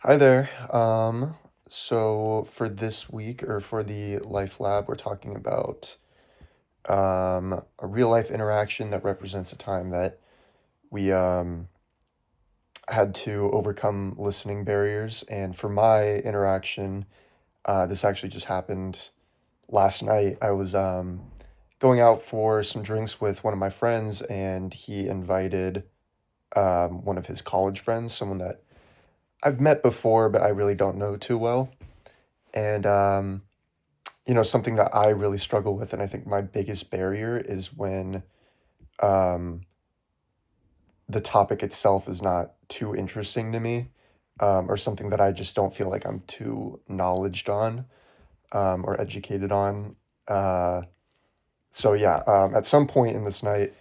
Hi there. So for this week or for the Life Lab, we're talking about a real life interaction that represents a time that we had to overcome listening barriers. And for my interaction, this actually just happened last night. I was going out for some drinks with one of my friends, and he invited one of his college friends, someone that I've met before, but I really don't know too well. And something that I really struggle with, and I think my biggest barrier is when um, the topic itself is not too interesting to me, or something that I just don't feel like I'm too knowledged on, or educated on. Uh, so yeah, at some point in this night,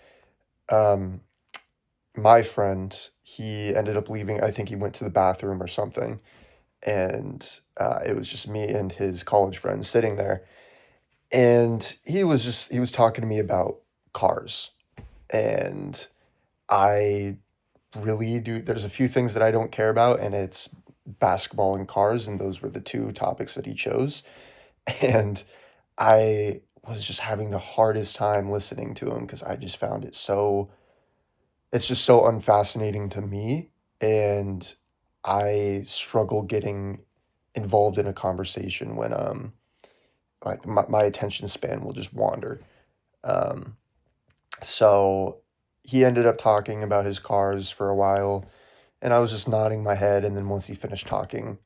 um, my friend, he ended up leaving. I think he went to the bathroom or something, and it was just me and his college friend sitting there. And he was talking to me about cars. And I really do there's a few things that I don't care about, and it's basketball and cars, and those were the two topics that he chose. And I was just having the hardest time listening to him because I just found it's just so unfascinating to me, and I struggle getting involved in a conversation when like my attention span will just wander. Um, so he ended up talking about his cars for a while, and I was just nodding my head. And then once he finished talking,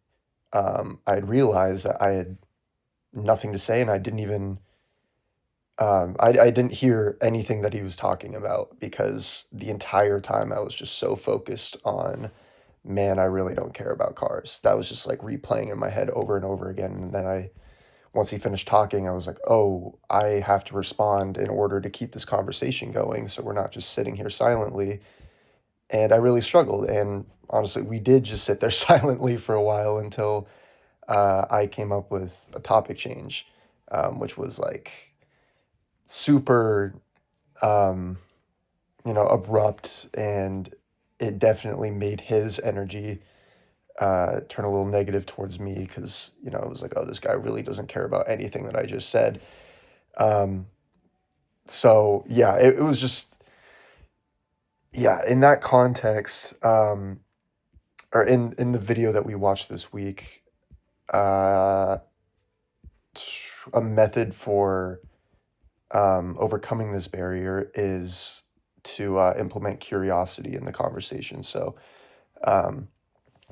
I had realized that I had nothing to say, and I didn't even I didn't hear anything that he was talking about because the entire time I was just so focused on, man, I really don't care about cars. That was just like replaying in my head over and over again. And then once he finished talking, I was like, oh, I have to respond in order to keep this conversation going. So we're not just sitting here silently. And I really struggled. And honestly, we did just sit there silently for a while until I came up with a topic change, which was like super, um, abrupt. And it definitely made his energy turn a little negative towards me because, it was like, oh, this guy really doesn't care about anything that I just said. Um, so yeah, it was just, yeah, in that context, or in the video that we watched this week, uh, a method for overcoming this barrier is to implement curiosity in the conversation. So um,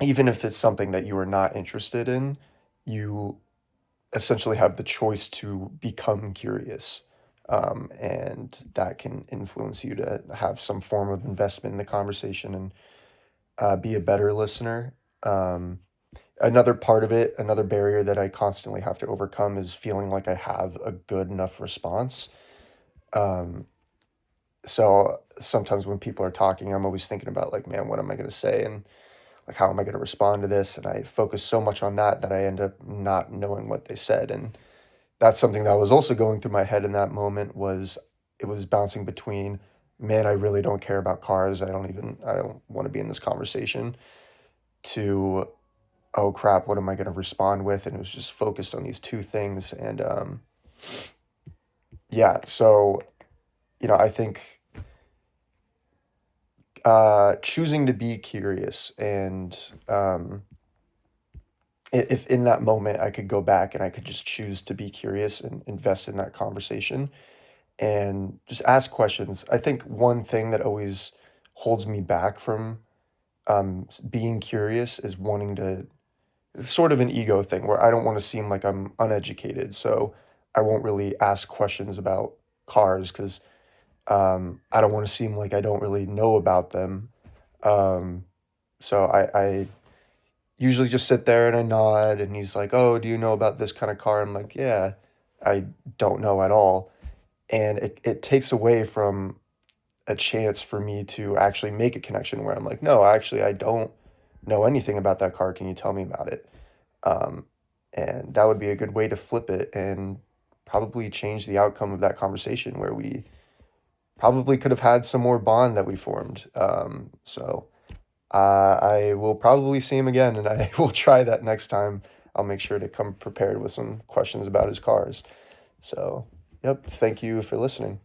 even if it's something that you are not interested in, you essentially have the choice to become curious. And that can influence you to have some form of investment in the conversation and be a better listener. Another part of it, another barrier that I constantly have to overcome is feeling like I have a good enough response. Um, so sometimes when people are talking, I'm always thinking about like, man, what am I going to say? And like, how am I going to respond to this? And I focus so much on that I end up not knowing what they said. And that's something that was also going through my head in that moment was it was bouncing between, man, I really don't care about cars. I don't want to be in this conversation to, oh crap, what am I going to respond with? And it was just focused on these two things. And yeah, so, I think choosing to be curious and if in that moment I could go back and I could just choose to be curious and invest in that conversation and just ask questions. I think one thing that always holds me back from being curious is wanting to, it's sort of an ego thing where I don't want to seem like I'm uneducated. So I won't really ask questions about cars because I don't want to seem like I don't really know about them. Um, so I usually just sit there and I nod, and he's like, oh, do you know about this kind of car? I'm like, yeah, I don't know at all. And it takes away from a chance for me to actually make a connection where I'm like, no, actually, I don't know anything about that car. Can you tell me about it? Um, and that would be a good way to flip it and probably change the outcome of that conversation where we probably could have had some more bond that we formed. So I will probably see him again, and I will try that next time. I'll make sure to come prepared with some questions about his cars. So, yep, thank you for listening.